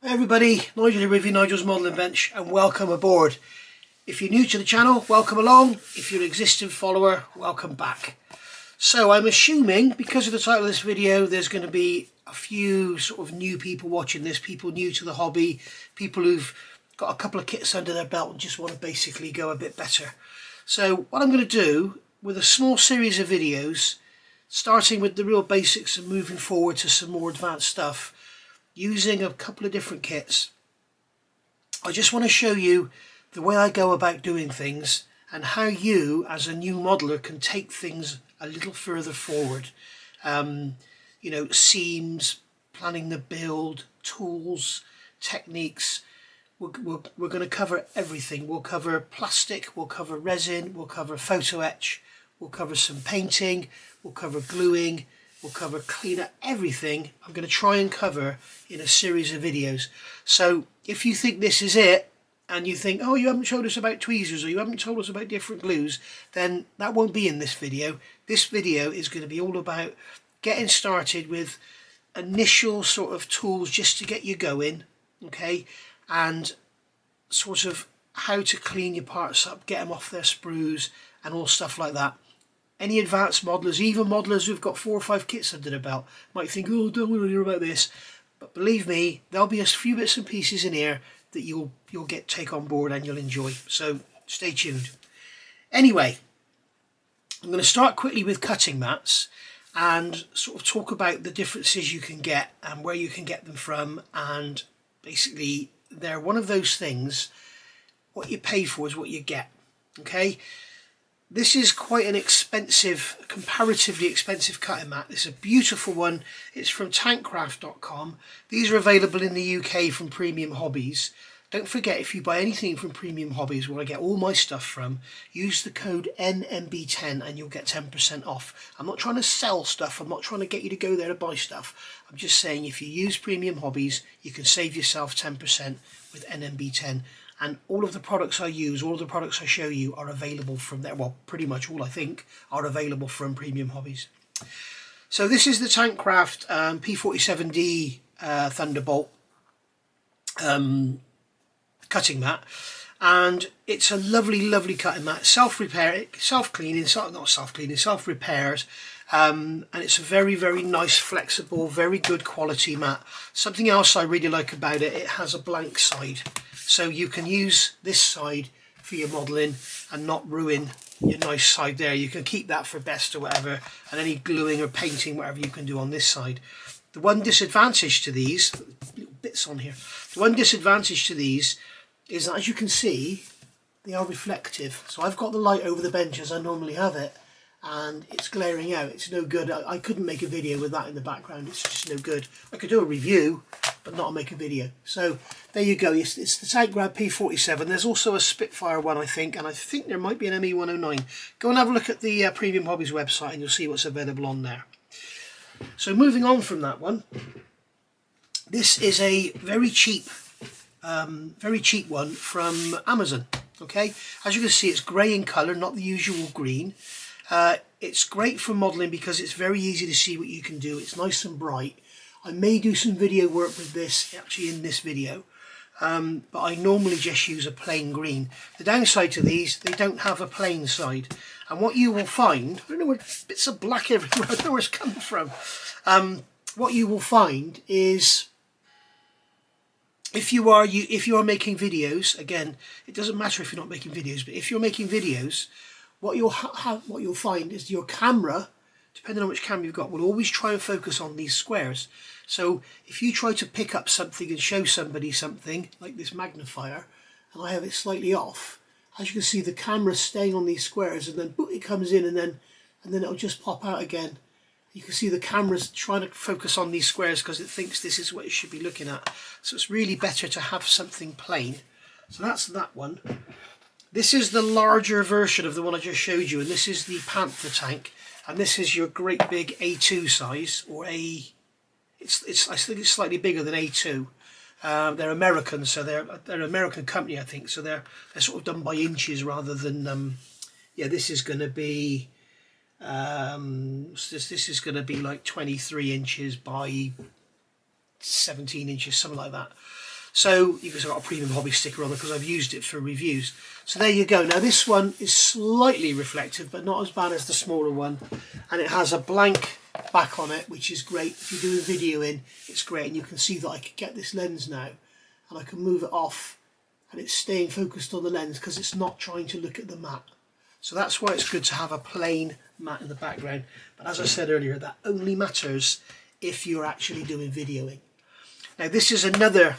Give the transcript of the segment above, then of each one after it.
Hey everybody, Nigel here with you, Nigel's Modelling Bench, and welcome aboard. If you're new to the channel, welcome along. If you're an existing follower, welcome back. So I'm assuming, because of the title of this video, there's going to be a few sort of new people watching this, people new to the hobby, people who've got a couple of kits under their belt and just want to basically go a bit better. So what I'm going to do with a small series of videos, starting with the real basics and moving forward to some more advanced stuff, using a couple of different kits, I just want to show you the way I go about doing things and how you as a new modeler can take things a little further forward. You know, seams, planning the build, tools, techniques. We're going to cover everything. We'll cover plastic, we'll cover resin, we'll cover photo etch, we'll cover some painting, we'll cover gluing, we'll cover cleaner, everything I'm going to try and cover in a series of videos. So if you think this is it, and you think, oh, you haven't showed us about tweezers or you haven't told us about different glues, then that won't be in this video. This video is going to be all about getting started with initial sort of tools just to get you going, okay, and sort of how to clean your parts up, get them off their sprues and all stuff like that. Any advanced modelers, even modelers who've got 4 or 5 kits under their belt, might think, oh, don't want to hear about this. But believe me, there'll be a few bits and pieces in here that you'll take on board and you'll enjoy. So stay tuned. Anyway, I'm going to start quickly with cutting mats and sort of talk about the differences you can get and where you can get them from. And basically, they're one of those things, what you pay for is what you get, okay? This is quite an expensive, comparatively expensive cutting mat. It's a beautiful one. It's from tankcraft.com. These are available in the UK from Premium Hobbies. Don't forget, if you buy anything from Premium Hobbies, where I get all my stuff from, use the code NMB10 and you'll get 10% off. I'm not trying to sell stuff. I'm not trying to get you to go there to buy stuff. I'm just saying if you use Premium Hobbies, you can save yourself 10% with NMB10. And all of the products I use, all of the products I show you are available from there. Well, pretty much all I think are available from Premium Hobbies. So this is the Tankcraft P47D Thunderbolt cutting mat. And it's a lovely, lovely cutting mat. Self-repair, self-cleaning, not self-cleaning, self-repairs. And it's a very, very nice, flexible, very good quality mat. Something else I really like about it, it has a blank side. So you can use this side for your modelling and not ruin your nice side there. You can keep that for best or whatever, and any gluing or painting, whatever you can do on this side. The one disadvantage to these, little bits on here, the one disadvantage to these is that, as you can see, they are reflective. So I've got the light over the bench as I normally have it, and it's glaring out. It's no good. I couldn't make a video with that in the background. It's just no good. I could do a review, but not make a video. So there you go. It's the Tankcraft P47. There's also a Spitfire one, I think, and I think there might be an ME109. Go and have a look at the Premium Hobbies website and you'll see what's available on there. So moving on from that one, this is a very cheap one from Amazon. Okay, as you can see, it's grey in colour, not the usual green. It's great for modelling because it's very easy to see what you can do. It's nice and bright. I may do some video work with this actually in this video, but I normally just use a plain green. The downside to these, they don't have a plain side, and what you will find, I don't know where bits of black everywhere, I don't know where it's coming from. What you will find is, if you are making videos, again, it doesn't matter if you're not making videos, but if you're making videos, what you'll find is your camera, depending on which camera you've got, will always try and focus on these squares. So if you try to pick up something and show somebody something, like this magnifier, and I have it slightly off, as you can see, the camera's staying on these squares, and then boom, it comes in, and then it'll just pop out again. You can see the camera's trying to focus on these squares because it thinks this is what it should be looking at. So it's really better to have something plain. So that's that one. This is the larger version of the one I just showed you, and this is the Panther tank, and this is your great big A2 size, or I think it's slightly bigger than A2. They're American, so they're an American company, I think. So they're sort of done by inches rather than yeah. This is going to be this is going to be like 23 inches by 17 inches, something like that. So you can see I've got a Premium Hobby sticker on there because I've used it for reviews. So there you go. Now this one is slightly reflective, but not as bad as the smaller one, and it has a blank back on it, which is great. If you're doing video in, it's great, and you can see that I can get this lens now and I can move it off and it's staying focused on the lens because it's not trying to look at the matte. So that's why it's good to have a plain matte in the background. But as I said earlier, that only matters if you're actually doing videoing. Now this is another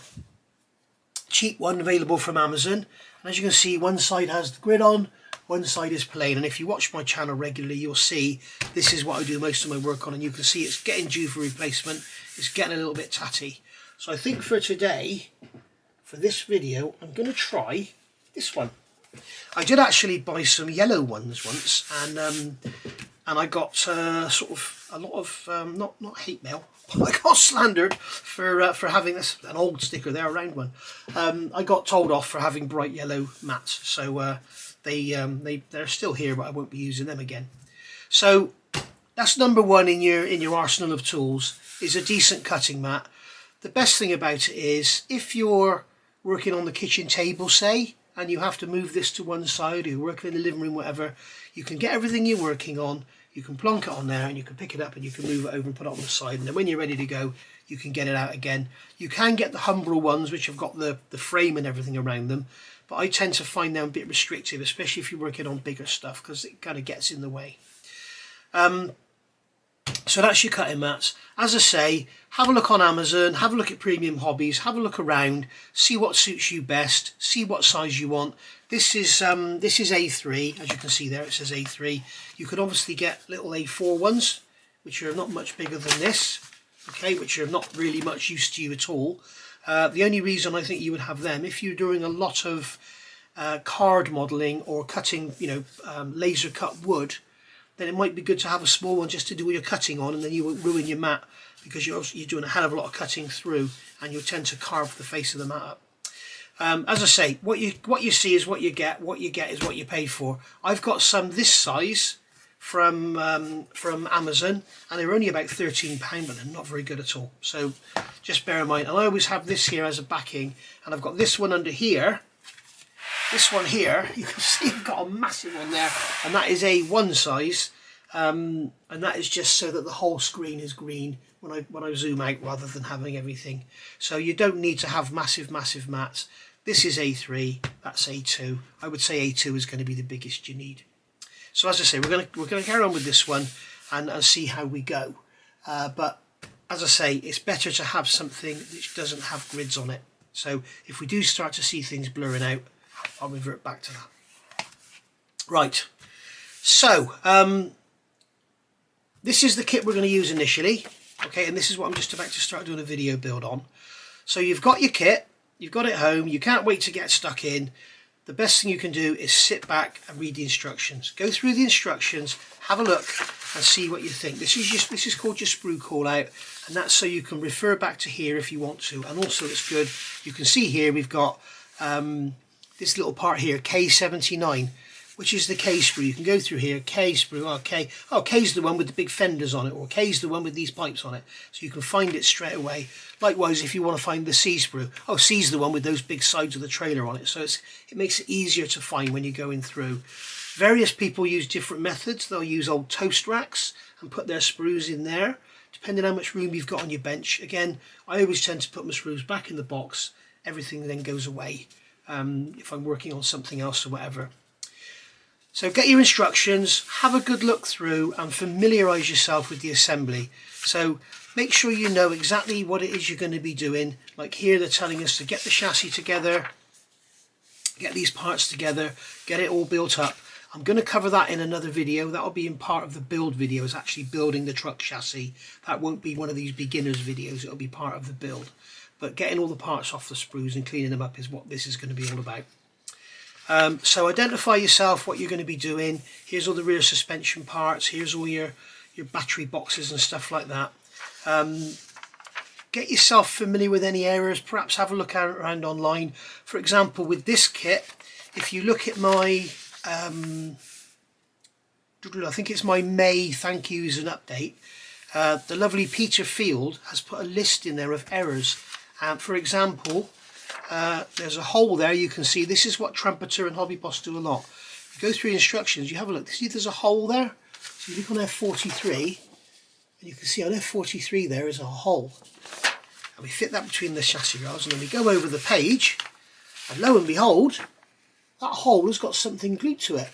cheap one available from Amazon, and as you can see, one side has the grid on, one side is plain, and if you watch my channel regularly you'll see this is what I do most of my work on, and you can see it's getting due for replacement. It's getting a little bit tatty. So I think for today, for this video, I'm going to try this one. I did actually buy some yellow ones once, and I got sort of a lot of not hate mail, but I got slandered for having this, an old sticker there, a round one. I got told off for having bright yellow mats, so they're still here, but I won't be using them again. So that's number one in your arsenal of tools, is a decent cutting mat. The best thing about it is if you're working on the kitchen table, say, and you have to move this to one side, or you're working in the living room, whatever, you can get everything you're working on, you can plonk it on there, and you can pick it up and you can move it over and put it on the side, and then when you're ready to go, you can get it out again. You can get the Humbrol ones, which have got the frame and everything around them, but I tend to find them a bit restrictive, especially if you're working on bigger stuff, because it kind of gets in the way. So that's your cutting mats. As I say, have a look on Amazon, have a look at Premium Hobbies, have a look around, see what suits you best, see what size you want. This is A3, as you can see there, it says A3. You could obviously get little A4 ones, which are not much bigger than this, okay, which are not really much use to you at all. The only reason I think you would have them, if you're doing a lot of card modelling or cutting, laser cut wood, then it might be good to have a small one just to do all your cutting on, and then you won't ruin your mat, because you're doing a hell of a lot of cutting through, and you'll tend to carve the face of the mat up. As I say, what you see is what you get. What you get is what you pay for. I've got some this size from Amazon, and they're only about £13, but they're not very good at all. So just bear in mind. And I always have this here as a backing, and I've got this one under here. This one here, you can see I've got a massive one there, and that is A1 size, and that is just so that the whole screen is green when I zoom out, rather than having everything. So you don't need to have massive mats. This is A3, that's A2. I would say A2 is going to be the biggest you need. So as I say, we're going to carry on with this one and see how we go. But as I say, it's better to have something which doesn't have grids on it. So if we do start to see things blurring out, I'll revert back to that. Right, so this is the kit we're going to use initially, okay, and this is what I'm just about to start doing a video build on. So you've got your kit, you've got it home, you can't wait to get stuck in. The best thing you can do is sit back and read the instructions. Go through the instructions, have a look and see what you think. This is called your sprue call out, and that's so you can refer back to here if you want to. And also it's good, you can see here we've got this little part here, K79, which is the K sprue. You can go through here, K sprue, K's the one with the big fenders on it, or K's the one with these pipes on it. So you can find it straight away. Likewise, if you want to find the C sprue, C's the one with those big sides of the trailer on it. So it makes it easier to find when you're going through. Various people use different methods. They'll use old toast racks and put their sprues in there, depending on how much room you've got on your bench. Again, I always tend to put my sprues back in the box. Everything then goes away if I'm working on something else or whatever. So get your instructions, have a good look through and familiarise yourself with the assembly. So make sure you know exactly what it is you're going to be doing. Like here they're telling us to get the chassis together, get these parts together, get it all built up. I'm going to cover that in another video. That will be in part of the build video, is actually building the truck chassis. That won't be one of these beginners videos, it'll be part of the build. But getting all the parts off the sprues and cleaning them up is what this is going to be all about. So identify yourself, what you're going to be doing. Here's all the rear suspension parts, here's all your battery boxes and stuff like that. Get yourself familiar with any errors, perhaps have a look around online. For example, with this kit, if you look at my, I think it's my May thank yous and update, the lovely Peter Field has put a list in there of errors. For example, there's a hole there. You can see this is what Trumpeter and Hobby Boss do a lot. You go through the instructions, you have a look, see there's a hole there? So you look on F43 and you can see on F43 there is a hole. And we fit that between the chassis rails, and then we go over the page, and lo and behold, that hole has got something glued to it.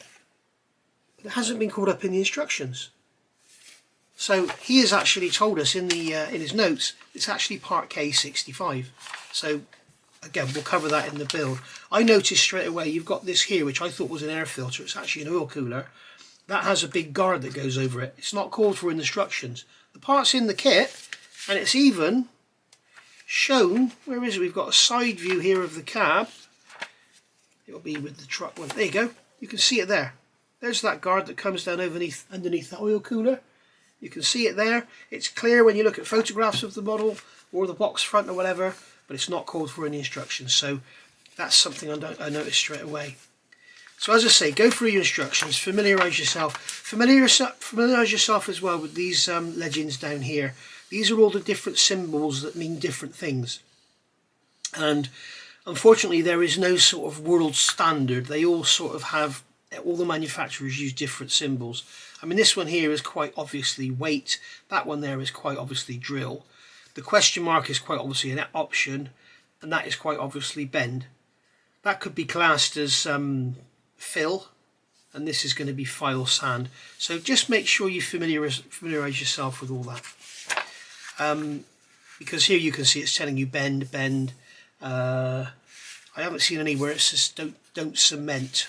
But it hasn't been called up in the instructions. So he has actually told us in his notes it's actually part K65. So again, we'll cover that in the build. I noticed straight away you've got this here, which I thought was an air filter. It's actually an oil cooler. That has a big guard that goes over it. It's not called for in the instructions. The part's in the kit, and it's even shown. Where is it? We've got a side view here of the cab. It'll be with the truck one. There you go. You can see it there. There's that guard that comes down underneath that oil cooler. You can see it there. It's clear when you look at photographs of the model or the box front or whatever, but it's not called for in the instructions. So that's something I noticed straight away. So as I say, go through your instructions, familiarise yourself. Familiarise yourself as well with these legends down here. These are all the different symbols that mean different things. And unfortunately, there is no sort of world standard. They all sort of have, all the manufacturers use different symbols. I mean, this one here is quite obviously weight. That one there is quite obviously drill. The question mark is quite obviously an option, and that is quite obviously bend. That could be classed as fill, and this is going to be file sand. So just make sure you familiarise yourself with all that. Because here you can see it's telling you bend. I haven't seen anywhere it says don't cement.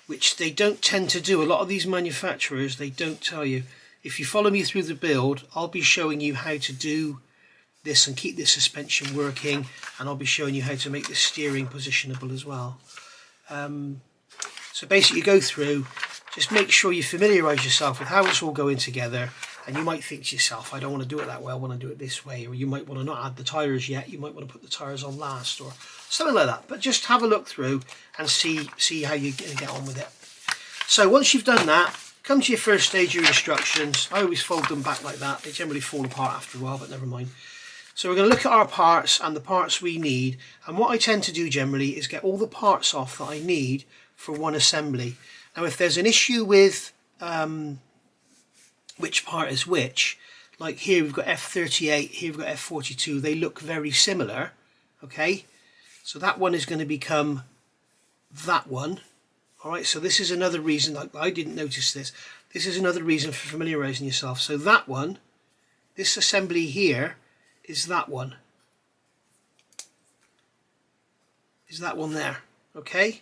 Which they don't tend to do. A lot of these manufacturers, they don't tell you. If you follow me through the build, I'll be showing you how to do this and keep this suspension working, and I'll be showing you how to make the steering positionable as well. So basically you go through, just make sure you familiarise yourself with how it's all going together, and you might think to yourself, I don't want to do it that way, I want to do it this way, or you might want to not add the tyres yet, you might want to put the tyres on last, or something like that. But just have a look through and see how you're going to get on with it. So once you've done that, come to your first stage, your instructions. I always fold them back like that. They generally fall apart after a while, but never mind. So we're going to look at our parts and the parts we need. And what I tend to do generally is get all the parts off that I need for one assembly. Now if there's an issue with which part is which, like here we've got F38, here we've got F42, they look very similar, okay? So that one is going to become that one. Alright, so this is another reason, I didn't notice this, this is another reason for familiarising yourself. So that one, this assembly here, is that one. Is that one there, okay?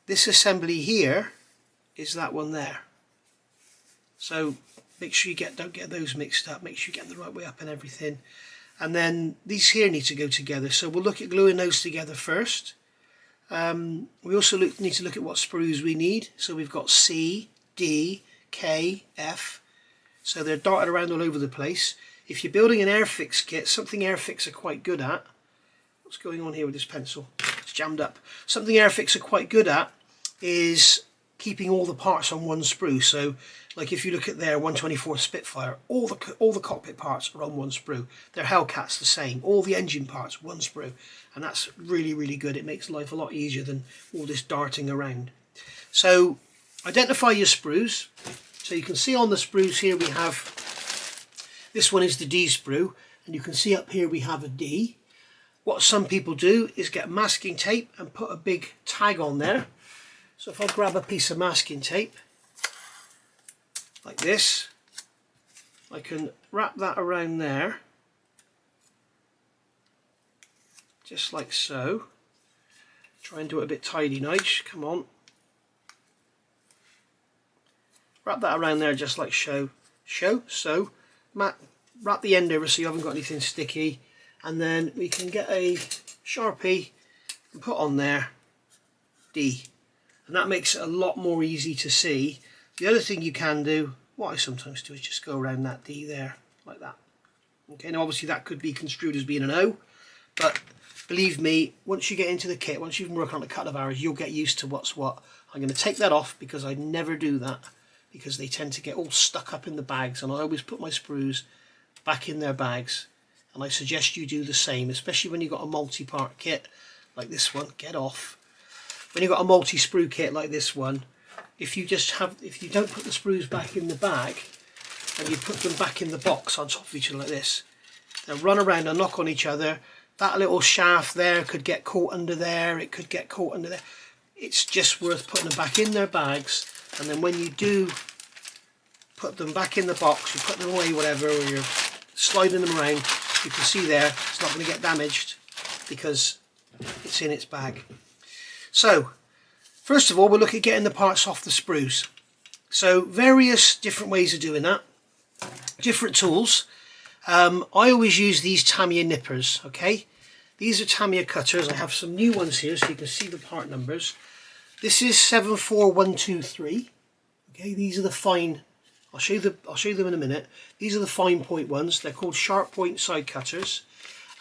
This assembly here is that one there. So make sure you don't get those mixed up, make sure you get them the right way up and everything. And then these here need to go together, so we'll look at gluing those together first. We also need to look at what sprues we need. So we've got C, D, K, F. So they're darted around all over the place. If you're building an Airfix kit, something Airfix are quite good at. What's going on here with this pencil? It's jammed up. Something Airfix are quite good at is keeping all the parts on one sprue. So like if you look at their 124 Spitfire, all the cockpit parts are on one sprue. Their Hellcat's the same. All the engine parts, one sprue. And that's really, really good. It makes life a lot easier than all this darting around. So identify your sprues. So you can see on the sprues here we have, this one is the D sprue, and you can see up here we have a D. What some people do is get masking tape and put a big tag on there. So if I grab a piece of masking tape, like this, I can wrap that around there. Just like so. Try and do it a bit tidy, Nige. Come on. Wrap that around there just like so. Wrap the end over so you haven't got anything sticky. And then we can get a Sharpie and put on there D. And that makes it a lot more easy to see. The other thing you can do, what I sometimes do, is just go around that D there, like that. Okay, now obviously that could be construed as being an O, but believe me, once you get into the kit, once you've been working on a couple of hours, you'll get used to what's what. I'm going to take that off because I never do that, because they tend to get all stuck up in the bags, and I always put my sprues back in their bags and I suggest you do the same, especially when you've got a multi-part kit like this one. Get off. When you've got a multi-sprue kit like this one, if you don't put the sprues back in the bag and you put them back in the box on top of each other like this, they'll run around and knock on each other. That little shaft there could get caught under there, it could get caught under there. It's just worth putting them back in their bags, and then when you do put them back in the box, you put them away, whatever, or you're sliding them around, you can see there it's not going to get damaged because it's in its bag. So first of all, we'll look at getting the parts off the sprues. So various different ways of doing that, different tools. I always use these Tamiya nippers. Okay, these are Tamiya cutters. I have some new ones here so you can see the part numbers. This is 74123. Okay, these are the fine. I'll show you them in a minute. These are the fine point ones. They're called sharp point side cutters,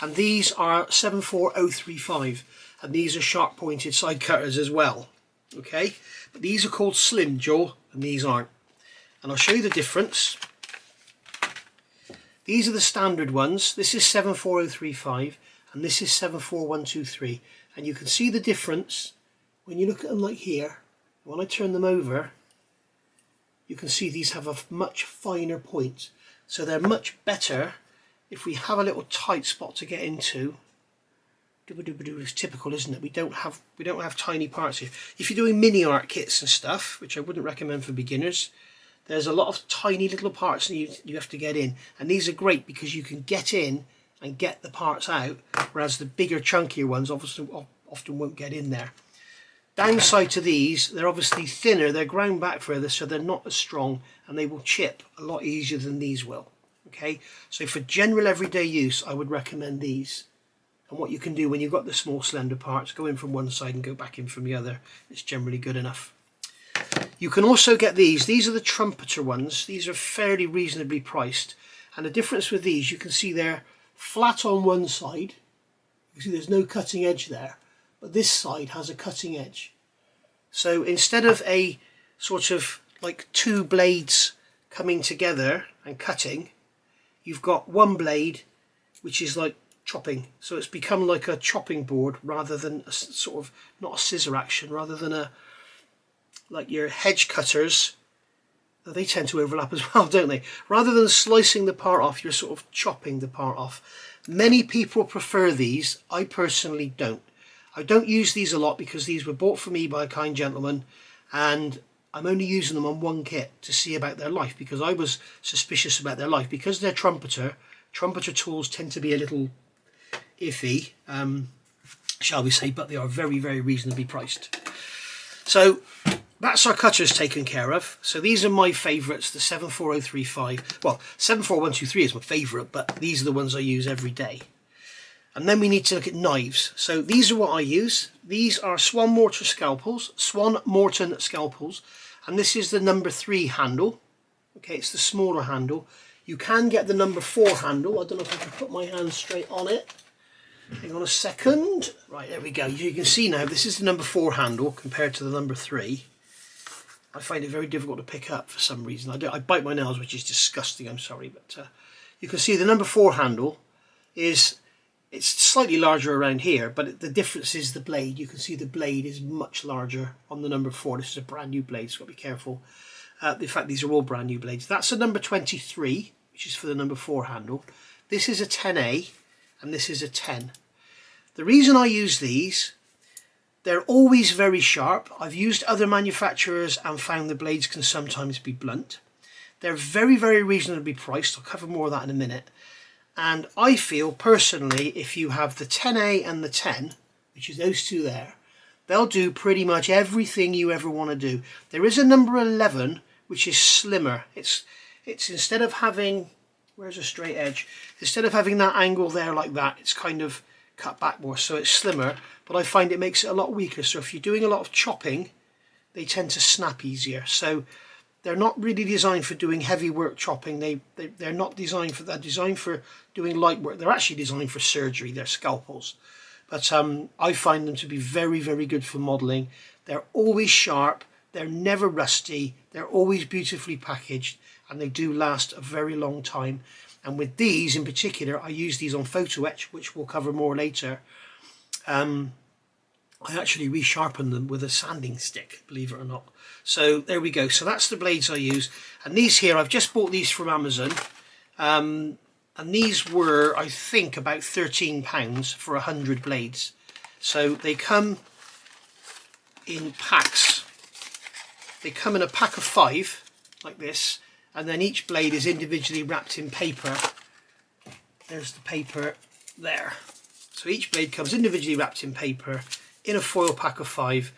and these are 74035, and these are sharp pointed side cutters as well. Okay, but these are called slim jaw and these aren't, and I'll show you the difference. These are the standard ones. This is 74035 and this is 74123, and you can see the difference when you look at them like here. When I turn them over, you can see these have a much finer point, so they're much better if we have a little tight spot to get into. It's typical, isn't it? We don't have tiny parts here. If you're doing mini art kits and stuff, which I wouldn't recommend for beginners, there's a lot of tiny little parts that you have to get in, and these are great because you can get in and get the parts out, whereas the bigger chunkier ones obviously often won't get in there. Downside to these, they're obviously thinner, they're ground back further, so they're not as strong, and they will chip a lot easier than these will. Okay, so for general everyday use, I would recommend these. And what you can do when you've got the small slender parts, go in from one side and go back in from the other. It's generally good enough. You can also get these. These are the trumpeter ones. These are fairly reasonably priced, and the difference with these, you can see they're flat on one side. You can see there's no cutting edge there, but this side has a cutting edge. So instead of a sort of like two blades coming together and cutting, you've got one blade which is like chopping. So it's become like a chopping board rather than a sort of, not a scissor action, rather than a, like your hedge cutters. They tend to overlap as well, don't they? Rather than slicing the part off, you're sort of chopping the part off. Many people prefer these. I personally don't. I don't use these a lot because these were bought for me by a kind gentleman, and I'm only using them on one kit to see about their life because I was suspicious about their life. Because they're trumpeter tools tend to be a little iffy, shall we say, but they are very, very reasonably priced. So that's our cutters taken care of. So these are my favourites, the 74035. Well, 74123 is my favourite, but these are the ones I use every day. And then we need to look at knives. So these are what I use. These are Swan Morton scalpels, and this is the number 3 handle. Okay, it's the smaller handle. You can get the number 4 handle. I don't know if I can put my hand straight on it. Hang on a second. Right, there we go. You can see now this is the number 4 handle compared to the number 3. I find it very difficult to pick up for some reason. I bite my nails, which is disgusting, I'm sorry. But you can see the number 4 handle is, it's slightly larger around here, but the difference is the blade. You can see the blade is much larger on the number 4. This is a brand new blade, so you've got to be careful. In fact, these are all brand new blades. That's a number 23, which is for the number 4 handle. This is a 10A, and this is a 10. The reason I use these, they're always very sharp. I've used other manufacturers and found the blades can sometimes be blunt. They're very, very reasonably priced. I'll cover more of that in a minute. And I feel personally, if you have the 10A and the 10, which is those two there, they'll do pretty much everything you ever want to do. There is a number 11, which is slimmer. It's instead of having, where's a straight edge? Instead of having that angle there like that, it's kind of cut back more, so it's slimmer, but I find it makes it a lot weaker. So if you're doing a lot of chopping, they tend to snap easier. So they're not really designed for doing heavy work chopping. They're not designed for that. They're designed for doing light work. They're actually designed for surgery. They're scalpels. But I find them to be very, very good for modelling. They're always sharp. They're never rusty. They're always beautifully packaged, and they do last a very long time. And with these in particular, I use these on photo etch, which we'll cover more later. I actually resharpen them with a sanding stick, believe it or not. So there we go. So that's the blades I use. And these here, I've just bought these from Amazon. And these were, I think, about £13 for 100 blades. So they come in packs. They come in a pack of 5, like this. And then each blade is individually wrapped in paper. There's the paper there. So each blade comes individually wrapped in paper in a foil pack of 5.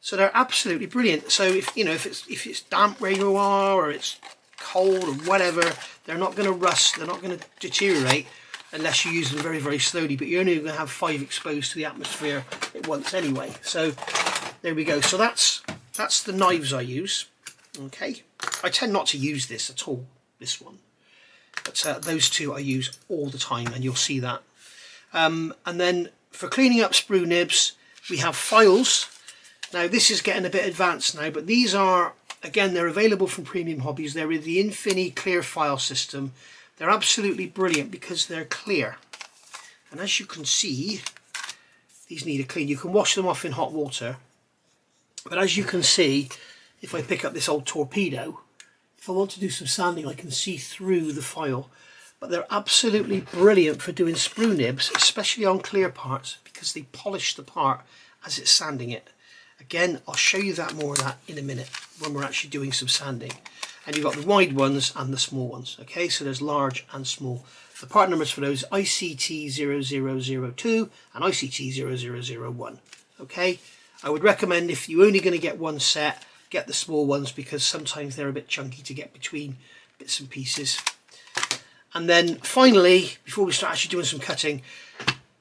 So they're absolutely brilliant. So if you know, if it's damp where you are, or it's cold or whatever, they're not going to rust, they're not going to deteriorate unless you use them very, very slowly. But you're only going to have 5 exposed to the atmosphere at once anyway. So there we go. So that's the knives I use. Okay, I tend not to use this at all, this one, but those two I use all the time, and you'll see that. And then for cleaning up sprue nibs, we have files. Now this is getting a bit advanced now, but these are, again, they're available from Premium Hobbies. They're with the Infini Clear file system. They're absolutely brilliant because they're clear. And as you can see, these need a clean. You can wash them off in hot water. But as you can see, if I pick up this old torpedo, if I want to do some sanding, I can see through the file. But they're absolutely brilliant for doing sprue nibs, especially on clear parts, because they polish the part as it's sanding it. Again, I'll show you that more of that in a minute when we're actually doing some sanding. And you've got the wide ones and the small ones. Okay, so there's large and small. The part numbers for those ICT0002 and ICT0001. Okay, I would recommend, if you're only going to get one set, get the small ones, because sometimes they're a bit chunky to get between bits and pieces. And then finally, before we start actually doing some cutting,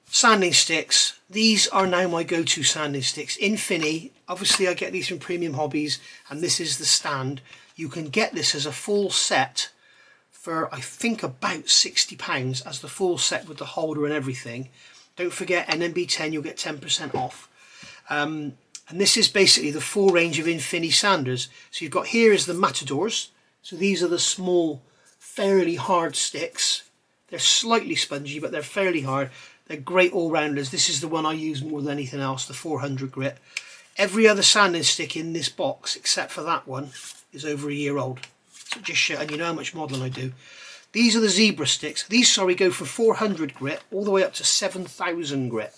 sanding sticks. These are now my go-to sanding sticks. Infini, obviously I get these from Premium Hobbies, and this is the stand. You can get this as a full set for, I think, about £60 as the full set with the holder and everything. Don't forget, NMB10, you'll get 10% off. And this is basically the full range of Infini sanders. So you've got, here is the Matadors. So these are the small, fairly hard sticks. They're slightly spongy, but they're fairly hard. They're great all-rounders. This is the one I use more than anything else, the 400 grit. Every other sanding stick in this box, except for that one, is over a year old. So just show, and you know how much modelling I do. These are the Zebra sticks. These, sorry, go from 400 grit all the way up to 7,000 grit.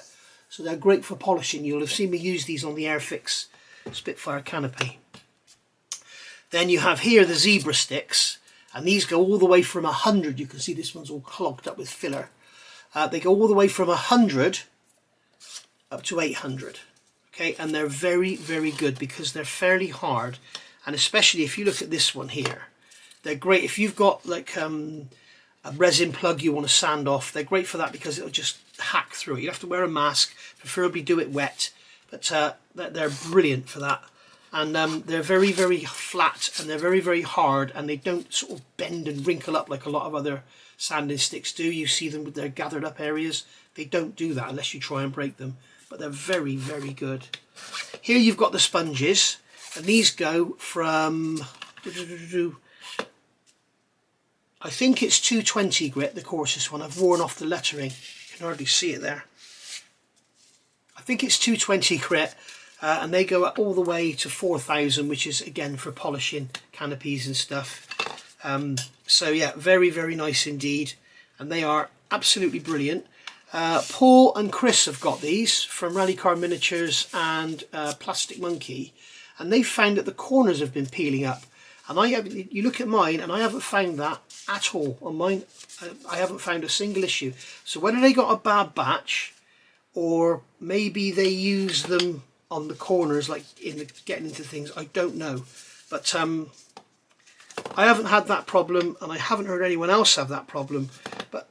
So they're great for polishing. You'll have seen me use these on the Airfix Spitfire canopy. Then you have here the Zebra sticks, and these go all the way from 100. You can see this one's all clogged up with filler. They go all the way from 100 up to 800. Okay, and they're very, very good because they're fairly hard, and especially if you look at this one here, they're great if you've got like a resin plug you want to sand off. They're great for that because it'll just hack through it. You have to wear a mask, preferably do it wet, but they're brilliant for that. And they're very, very flat, and they're very, very hard, and they don't sort of bend and wrinkle up like a lot of other sanding sticks do. You see them with their gathered up areas. They don't do that unless you try and break them, but they're very, very good. Here you've got the sponges, and these go from, I think it's 220 grit, the coarsest one. I've worn off the lettering. You can hardly see it there. I think it's 220 grit. And they go up all the way to 4,000, which is again for polishing canopies and stuff. So yeah, very, very nice indeed, and they are absolutely brilliant. Paul and Chris have got these from Rally Car Miniatures and Plastic Monkey, and they found that the corners have been peeling up. And you look at mine, and I haven't found that at all on mine. I haven't found a single issue. So whether they got a bad batch, or maybe they use them on the corners, like getting into things, I don't know. But I haven't had that problem, and I haven't heard anyone else have that problem. But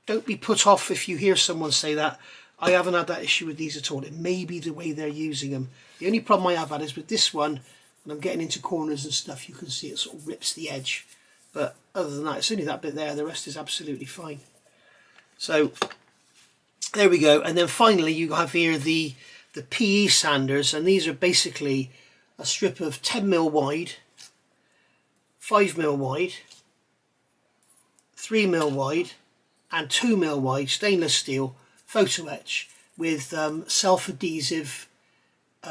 don't be put off if you hear someone say that. I haven't had that issue with these at all. It may be the way they're using them. The only problem I have had is with this one, when I'm getting into corners and stuff, you can see it sort of rips the edge. But other than that, it's only that bit there. The rest is absolutely fine. So there we go. And then finally you have here the PE sanders, and these are basically a strip of 10mm wide, 5mm wide, 3mm wide and 2mm wide stainless steel photo etch with self-adhesive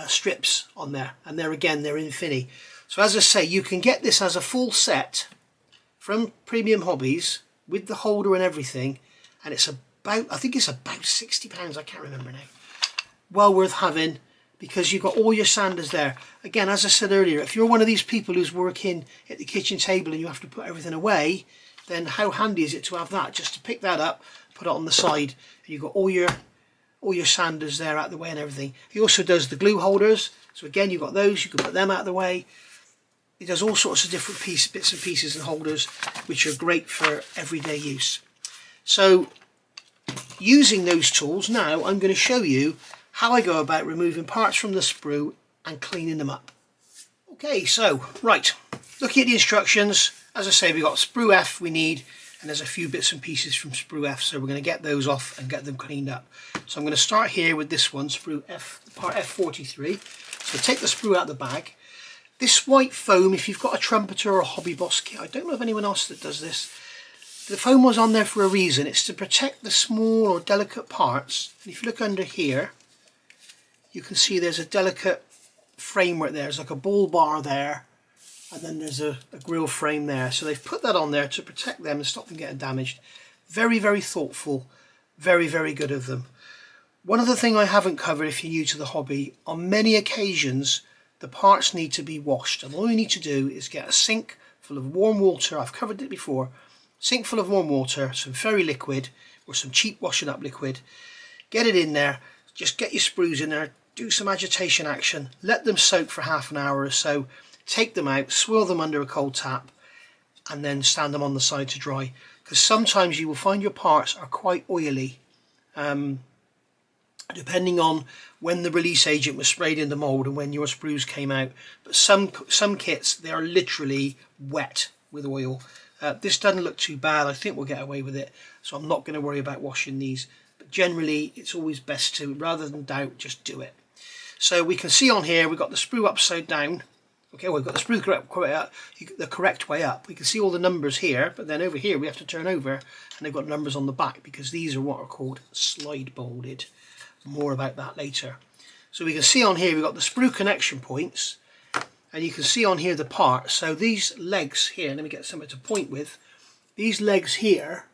strips on there, and they're Infinity. So as I say, you can get this as a full set from Premium Hobbies with the holder and everything, and it's about, I think it's about £60, I can't remember now. Well worth having, because you've got all your sanders there. Again, as I said earlier, if you're one of these people who's working at the kitchen table and you have to put everything away, then how handy is it to have that, just to pick that up, put it on the side, and you've got all your sanders there out the way and everything. He also does the glue holders, so again you've got those, you can put them out of the way. He does all sorts of different bits and pieces and holders which are great for everyday use. So using those tools, now I'm going to show you how I go about removing parts from the sprue and cleaning them up. Okay, so right, looking at the instructions, as I say, we've got sprue F we need, and there's a few bits and pieces from sprue F, so we're going to get those off and get them cleaned up. So I'm going to start here with this one, sprue F, part F43. So take the sprue out of the bag. This white foam, if you've got a Trumpeter or a Hobby Boss kit, I don't know of anyone else that does this, the foam was on there for a reason. It's to protect the small or delicate parts. And if you look under here, you can see there's a delicate framework there. There's like a ball bar there, and then there's a grill frame there. So they've put that on there to protect them and stop them getting damaged. Very, very thoughtful. Very, very good of them. One other thing I haven't covered, if you're new to the hobby, on many occasions the parts need to be washed, and all you need to do is get a sink full of warm water. I've covered it before. Sink full of warm water, some fairy liquid or some cheap washing up liquid. Get it in there, just get your sprues in there, do some agitation action, let them soak for half an hour or so, take them out, swirl them under a cold tap, and then stand them on the side to dry. Because sometimes you will find your parts are quite oily, depending on when the release agent was sprayed in the mould and when your sprues came out. But some kits, they are literally wet with oil. This doesn't look too bad. I think we'll get away with it, so I'm not going to worry about washing these. But generally, it's always best to, rather than doubt, just do it. So we can see on here, we've got the sprue upside down. Okay, well, we've got the sprue the correct way up. We can see all the numbers here, but then over here we have to turn over, and they've got numbers on the back because these are what are called slide molded. More about that later. So we can see on here we've got the sprue connection points, and you can see on here the parts. So these legs here, let me get something to point with. These legs here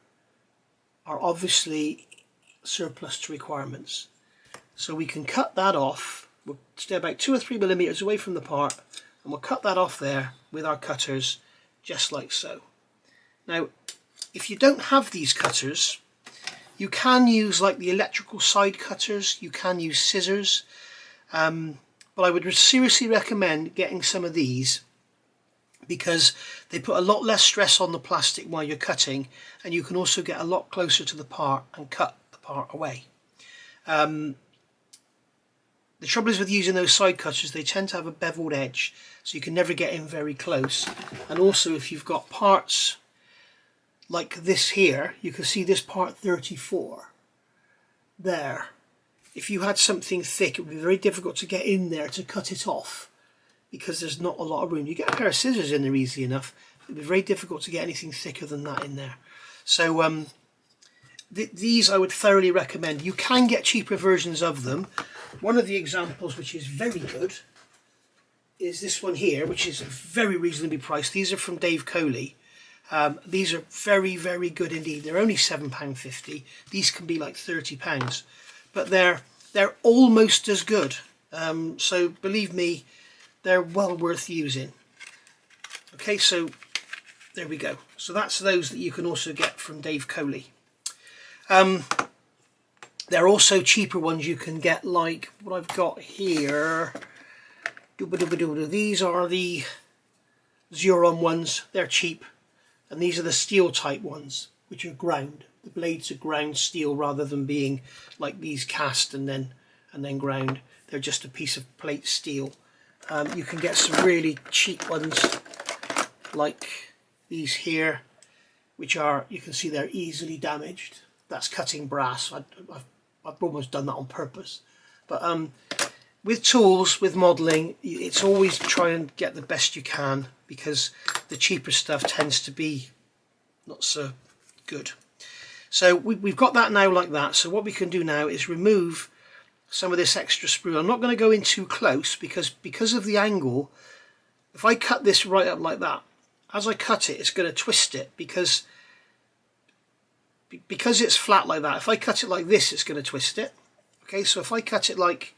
are obviously surplus to requirements. So we can cut that off. We'll stay about 2 or 3 millimeters away from the part, and we'll cut that off there with our cutters, just like so. Now, if you don't have these cutters, you can use like the electrical side cutters, you can use scissors, but I would seriously recommend getting some of these because they put a lot less stress on the plastic while you're cutting, and you can also get a lot closer to the part and cut the part away. The trouble is with using those side cutters, they tend to have a beveled edge, so you can never get in very close. And also if you've got parts like this here, you can see this part 34 there. If you had something thick, it would be very difficult to get in there to cut it off because there's not a lot of room. You get a pair of scissors in there easily enough, it would be very difficult to get anything thicker than that in there. So these I would thoroughly recommend. You can get cheaper versions of them. One of the examples which is very good is this one here, which is very reasonably priced. These are from Dave Coley. These are very, very good indeed. They're only £7.50. These can be like £30, but they're almost as good. So believe me, they're well worth using. Okay, so there we go. So that's those that you can also get from Dave Coley. There are also cheaper ones you can get, like what I've got here. These are the Xuron ones. They're cheap. And these are the steel type ones, which are ground. The blades are ground steel rather than being like these cast and then ground. They're just a piece of plate steel. You can get some really cheap ones like these here, which are, you can see they're easily damaged. That's cutting brass. I've almost done that on purpose. But with tools, with modelling, it's always try and get the best you can, because the cheaper stuff tends to be not so Good. So we've got that now like that. So what we can do now is remove some of this extra sprue. I'm not going to go in too close because of the angle. If I cut this right up like that, as I cut it, it's going to twist it because it's flat like that. If I cut it like this, it's going to twist it. Okay, so if I cut it like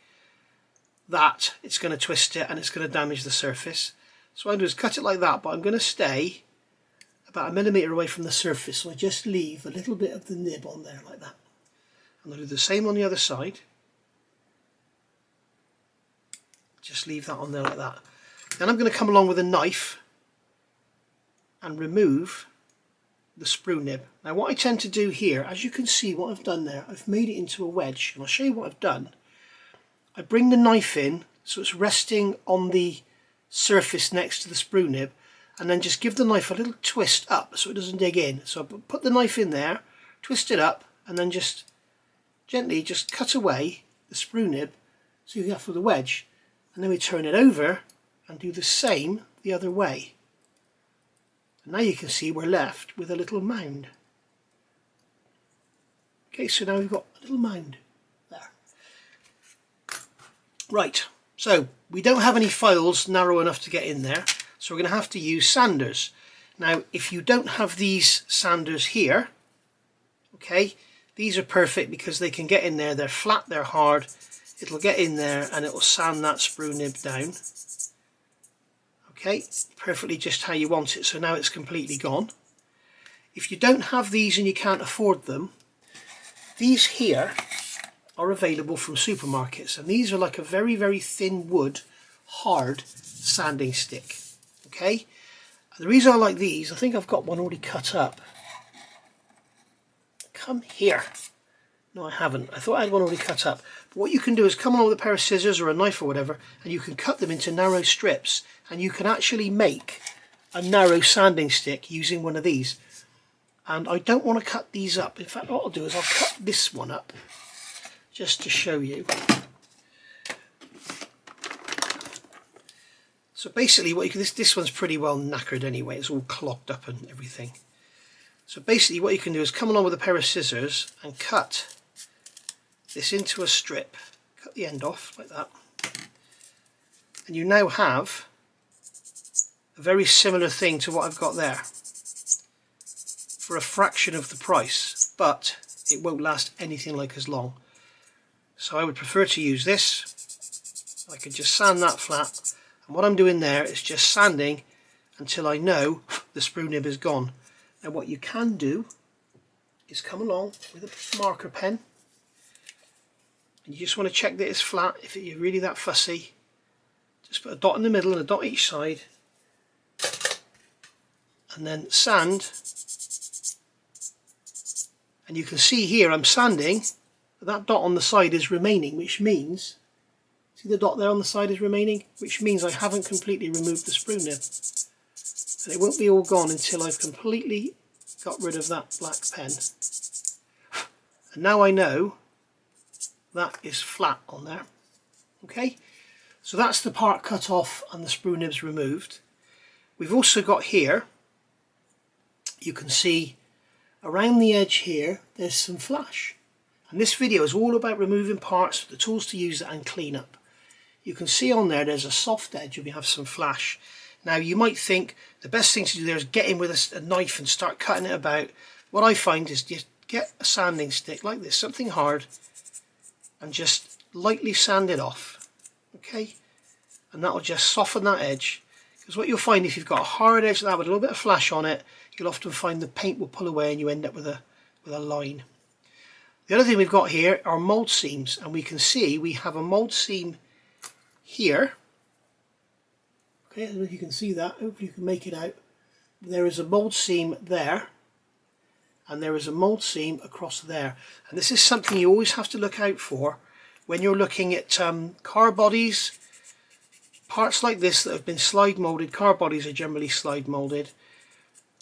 that, it's going to twist it and it's going to damage the surface. So what I'm going to do is cut it like that, but I'm going to stay about 1 millimetre away from the surface, so I just leave a little bit of the nib on there like that. And I'll do the same on the other side. Just leave that on there like that. Then I'm going to come along with a knife and remove the sprue nib. Now what I tend to do here, as you can see what I've done there, I've made it into a wedge, and I'll show you what I've done. I bring the knife in so it's resting on the surface next to the sprue nib, and then just give the knife a little twist up so it doesn't dig in. So I put the knife in there, twist it up, and then just gently just cut away the sprue nib so you get for the wedge. And then we turn it over and do the same the other way. And now you can see we're left with a little mound. Okay, so now we've got a little mound there. Right, so we don't have any files narrow enough to get in there, so we're going to have to use sanders. Now, if you don't have these sanders here, okay, these are perfect because they can get in there. They're flat, they're hard. It'll get in there and it will sand that sprue nib down. Okay, perfectly just how you want it. So now it's completely gone. If you don't have these and you can't afford them, these here are available from supermarkets, and these are like a very, very thin wood, hard sanding stick. Okay, and the reason I like these, I think I've got one already cut up. Come here. No, I haven't. I thought I had one already cut up. But what you can do is come along with a pair of scissors or a knife or whatever, and you can cut them into narrow strips, and you can actually make a narrow sanding stick using one of these. And I don't want to cut these up. In fact, what I'll do is I'll cut this one up just to show you. So basically, what you can, this one's pretty well knackered anyway. It's all clogged up and everything. So basically, what you can do is come along with a pair of scissors and cut this into a strip. Cut the end off like that, and you now have a very similar thing to what I've got there for a fraction of the price, but it won't last anything like as long. So I would prefer to use this. I could just sand that flat, and what I'm doing there is just sanding until I know the sprue nib is gone. Now what you can do is come along with a marker pen, and you just want to check that it's flat. If you're really that fussy, just put a dot in the middle and a dot each side, and then sand. And you can see here I'm sanding, but that dot on the side is remaining, which means, see the dot there on the side is remaining, which means I haven't completely removed the sprue nib. And it won't be all gone until I've completely got rid of that black pen. And now I know that is flat on there. Okay, so that's the part cut off and the sprue nibs removed. We've also got here, you can see around the edge here there's some flash, and this video is all about removing parts, the tools to use it and clean up. You can see on there's a soft edge and we have some flash. Now you might think the best thing to do there is get in with a knife and start cutting it about. What I find is just get a sanding stick like this, something hard, and just lightly sand it off. Okay, and that will just soften that edge, because what you'll find if you've got a hard edge like that with a little bit of flash on it, you'll often find the paint will pull away and you end up with a line. The other thing we've got here are mould seams, and we can see we have a mould seam here. Okay, I don't know if you can see that, hopefully you can make it out. There is a mould seam there, and there is a mould seam across there. And this is something you always have to look out for when you're looking at car bodies. Parts like this that have been slide moulded, car bodies are generally slide moulded.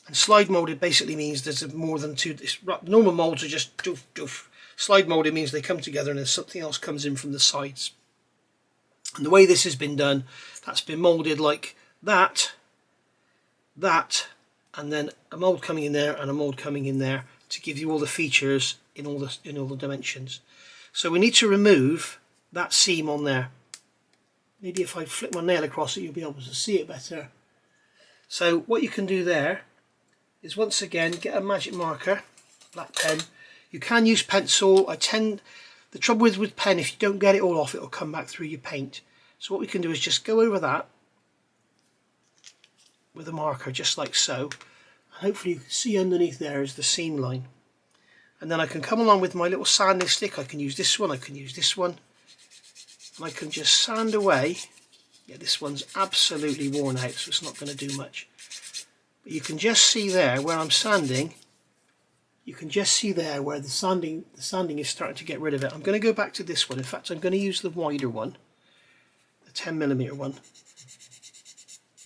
And slide moulded basically means there's more than two. Normal moulds are just doof doof. Slide moulded means they come together and then something else comes in from the sides. And the way this has been done, that's been moulded like that, and then a mould coming in there and a mould coming in there. to give you all the features in all the dimensions. So we need to remove that seam on there. Maybe if I flip my nail across it, you'll be able to see it better. So what you can do there is, once again, get a magic marker, black pen. You can use pencil. The trouble with pen, if you don't get it all off, it will come back through your paint. So what we can do is just go over that with a marker, just like so. And hopefully you can see underneath there is the seam line. And then I can come along with my little sanding stick. I can use this one, I can use this one. And I can just sand away. Yeah, this one's absolutely worn out, so it's not going to do much. But you can just see there where I'm sanding. You can just see there where the sanding is starting to get rid of it. I'm going to go back to this one. In fact, I'm going to use the wider one, the 10mm one.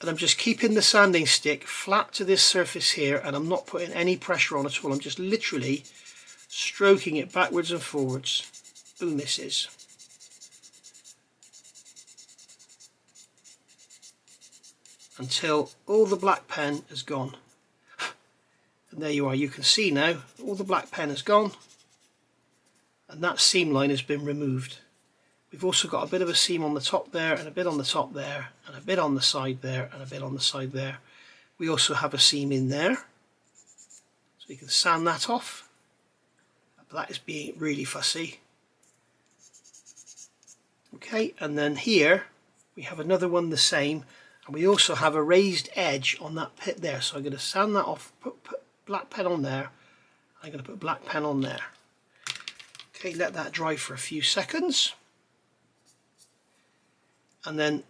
And I'm just keeping the sanding stick flat to this surface here, and I'm not putting any pressure on at all. I'm just literally stroking it backwards and forwards. Boom, this is. Until all the black pen is gone. And there you are, you can see now all the black pen is gone, and that seam line has been removed. We've also got a bit of a seam on the top there, and a bit on the top there, and a bit on the side there, and a bit on the side there. We also have a seam in there, so you can sand that off. But that is being really fussy. Okay, and then here we have another one the same, and we also have a raised edge on that pit there. So I'm going to sand that off, put black pen on there. I'm going to put black pen on there. Okay, let that dry for a few seconds. And then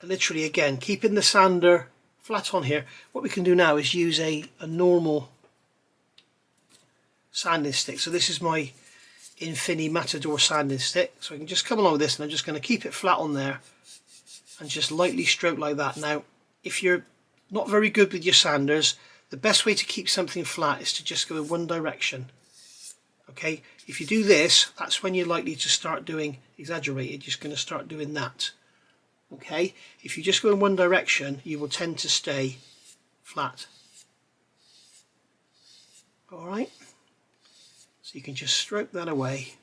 literally again, keeping the sander flat on here, what we can do now is use a normal sanding stick. So this is my Infini Matador sanding stick. So I can just come along with this, and I'm just going to keep it flat on there and just lightly stroke like that. Now, if you're not very good with your sanders, the best way to keep something flat is to just go in one direction. Okay, if you do this, that's when you're likely to start doing exaggerated. You're just going to start doing that. Okay, if you just go in one direction, you will tend to stay flat. Alright, so you can just stroke that away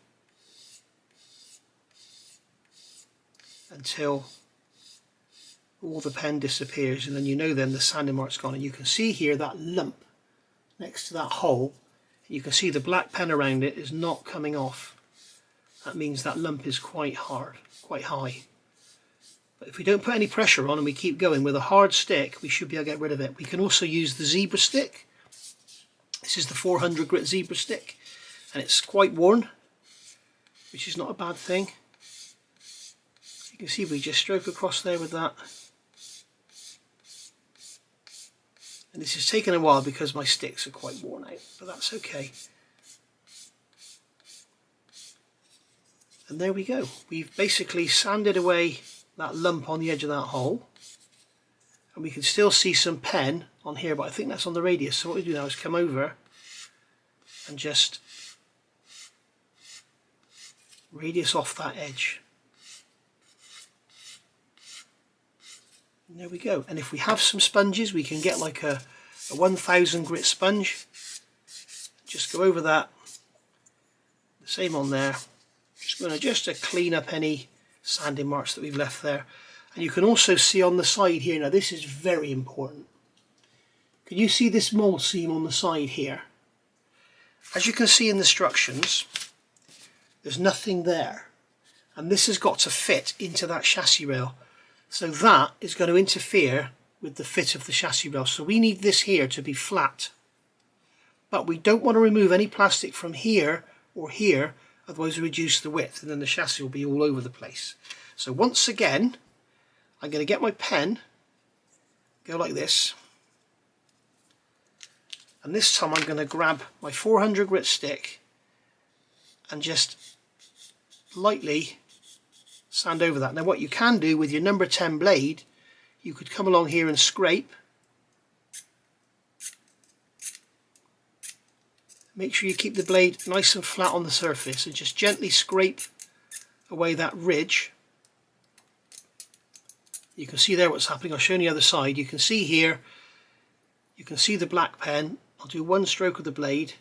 until all the pen disappears, and then you know then the sanding mark's gone. And you can see here that lump next to that hole. You can see the black pen around it is not coming off. That means that lump is quite hard, quite high. But if we don't put any pressure on and we keep going with a hard stick, we should be able to get rid of it. We can also use the zebra stick. This is the 400 grit zebra stick, and it's quite worn, which is not a bad thing. You can see we just stroke across there with that. And this has taken a while because my sticks are quite worn out, but that's okay. And there we go. We've basically sanded away that lump on the edge of that hole. And we can still see some pen on here, but I think that's on the radius. So what we do now is come over and just radius off that edge. And there we go. And if we have some sponges, we can get like a 1000 grit sponge. Just go over that. The same on there. Just going to clean up any sanding marks that we've left there. And you can also see on the side here, now this is very important. Can you see this mold seam on the side here? As you can see in the instructions, there's nothing there. And this has got to fit into that chassis rail. So that is going to interfere with the fit of the chassis rail. So we need this here to be flat. But we don't want to remove any plastic from here or here, otherwise we reduce the width and then the chassis will be all over the place. So once again, I'm going to get my pen, go like this, and this time I'm going to grab my 400 grit stick and just lightly sand over that. Now what you can do with your number 10 blade, you could come along here and scrape. Make sure you keep the blade nice and flat on the surface and just gently scrape away that ridge. You can see there what's happening. I'll show you the other side. You can see here, you can see the black pen. I'll do one stroke of the blade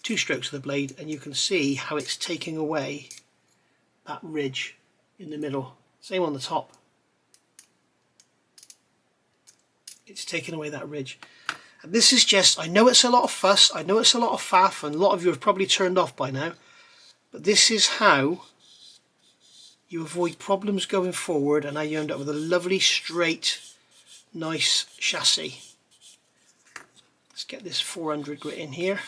2 strokes of the blade, and you can see how it's taking away that ridge in the middle. Same on the top. It's taking away that ridge. And this is just, I know it's a lot of fuss, I know it's a lot of faff, and a lot of you have probably turned off by now, but this is how you avoid problems going forward, and how you end up with a lovely, straight, nice chassis. Let's get this 400 grit in here.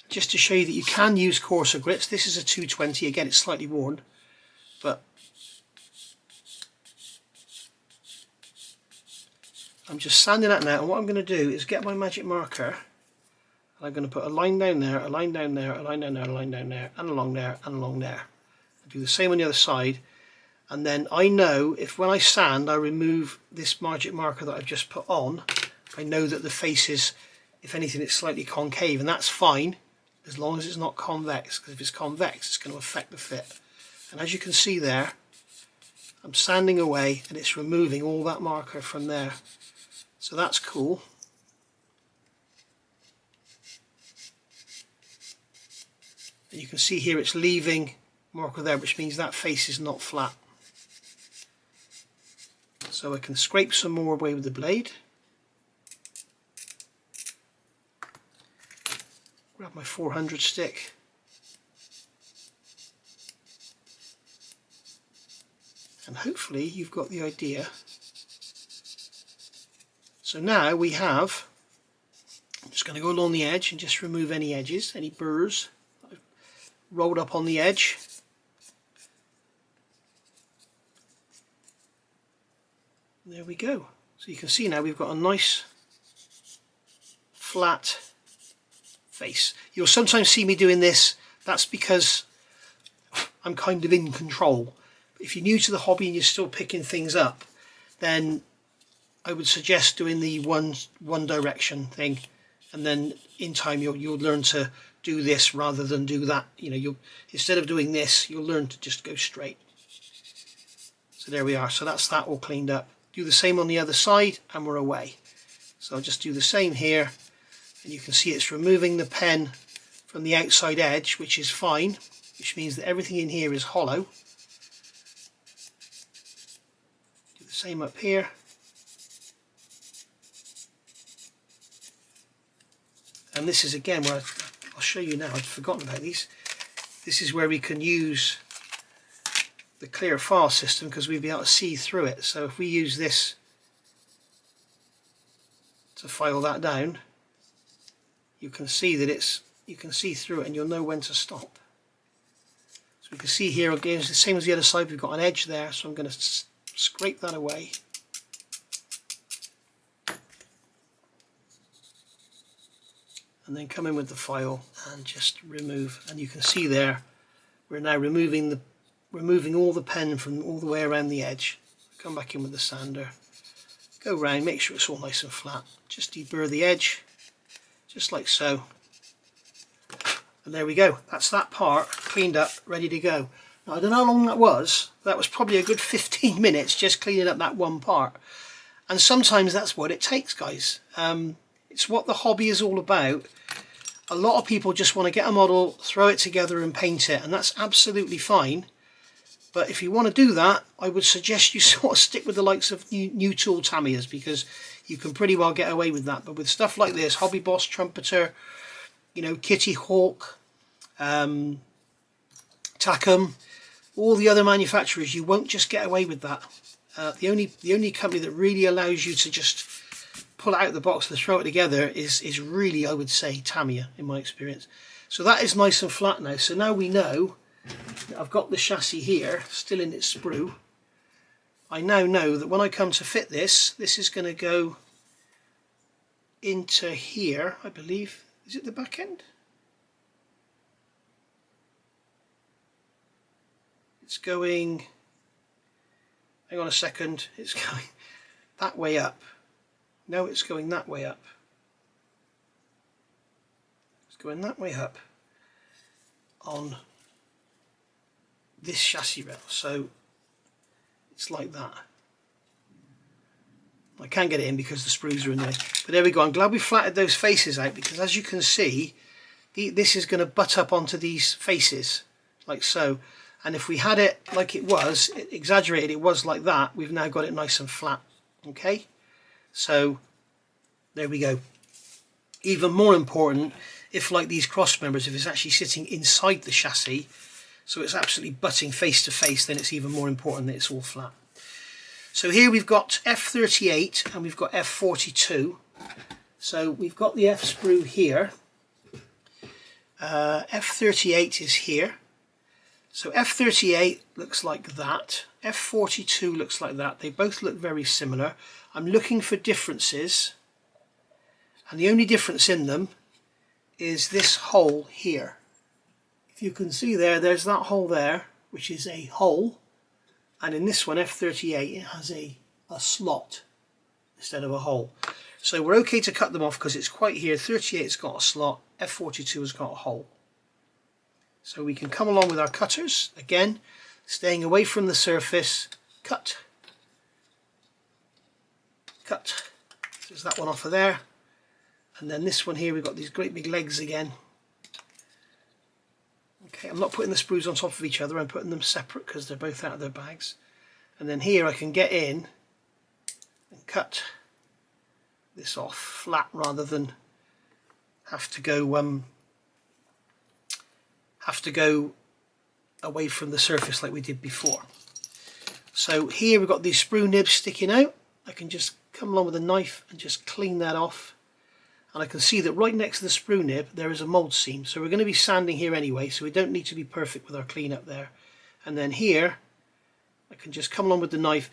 Just to show you that you can use coarser grits. This is a 220, again it's slightly worn, but I'm just sanding that now, and what I'm going to do is get my magic marker, and I'm going to put a line down there, a line down there, a line down there, a line down there, and along there, and along there. I'll do the same on the other side, and then I know if when I sand I remove this magic marker that I've just put on, I know that the face is, if anything, it's slightly concave, and that's fine as long as it's not convex, because if it's convex it's going to affect the fit. And as you can see there, I'm sanding away and it's removing all that marker from there. So that's cool. And you can see here it's leaving marker there, which means that face is not flat. So I can scrape some more away with the blade. Grab my 400 stick. And hopefully you've got the idea. So now we have, I'm just going to go along the edge and just remove any edges, any burrs I've rolled up on the edge. And there we go. So you can see now we've got a nice flat face. You'll sometimes see me doing this. That's because I'm kind of in control. If you're new to the hobby and you're still picking things up, then I would suggest doing the one direction thing, and then in time you'll learn to do this rather than do that. You know, you'll, instead of doing this, you'll learn to just go straight. So there we are. So that's that all cleaned up. Do the same on the other side and we're away. So I'll just do the same here, and you can see it's removing the pen from the outside edge, which is fine, which means that everything in here is hollow. Do the same up here. And this is again where I'll show you now, I'd forgotten about these. This is where we can use the clear file system, because we'll be able to see through it. So if we use this to file that down, you can see that you can see through it and you'll know when to stop. So we can see here again, it's the same as the other side, we've got an edge there, so I'm going to scrape that away. And then come in with the file and just remove, and you can see there we're now removing all the pen from all the way around the edge. Come back in with the sander, go round, make sure it's all nice and flat, just deburr the edge just like so, and there we go. That's that part cleaned up, ready to go. Now I don't know how long that was probably a good 15 minutes just cleaning up that one part, and sometimes that's what it takes, guys. It's what the hobby is all about. A lot of people just want to get a model, throw it together and paint it, and that's absolutely fine. But if you want to do that, I would suggest you sort of stick with the likes of New Tool Tamiyas, because you can pretty well get away with that. But with stuff like this, Hobby Boss, Trumpeter, you know, Kitty Hawk, Takom, all the other manufacturers, you won't just get away with that. The only company that really allows you to just pull it out of the box and throw it together is really, I would say, Tamiya, in my experience. So that is nice and flat now. So now we know that I've got the chassis here, still in its sprue. I now know that when I come to fit this, this is going to go into here, I believe. Is it the back end? It's going, hang on a second, it's going that way up. No, it's going that way up. It's going that way up on this chassis rail. So it's like that. I can't get it in because the sprues are in there. But there we go. I'm glad we flattened those faces out, because as you can see, this is going to butt up onto these faces, like so. And if we had it like it was, exaggerated, it was like that, we've now got it nice and flat. Okay, so there we go. Even more important, if like these cross members, if it's actually sitting inside the chassis, so it's absolutely butting face to face, then it's even more important that it's all flat. So here we've got F38 and we've got F42. So we've got the F sprue here. F38 is here. So F38 looks like that. F42 looks like that. They both look very similar. I'm looking for differences, and the only difference in them is this hole here. If you can see there, there's that hole there, which is a hole. And in this one, F38, it has a slot instead of a hole. So we're okay to cut them off because it's quite here. 38's got a slot, F42 has got a hole. So we can come along with our cutters, again, staying away from the surface, cut, cut. There's that one off of there. And then this one here, we've got these great big legs again. Okay, I'm not putting the sprues on top of each other, I'm putting them separate because they're both out of their bags. And then here I can get in and cut this off flat rather than have to go away from the surface like we did before. So here we've got these sprue nibs sticking out. I can just come along with a knife and just clean that off. And I can see that right next to the sprue nib there is a mould seam. So we're going to be sanding here anyway, so we don't need to be perfect with our clean up there. And then here I can just come along with the knife.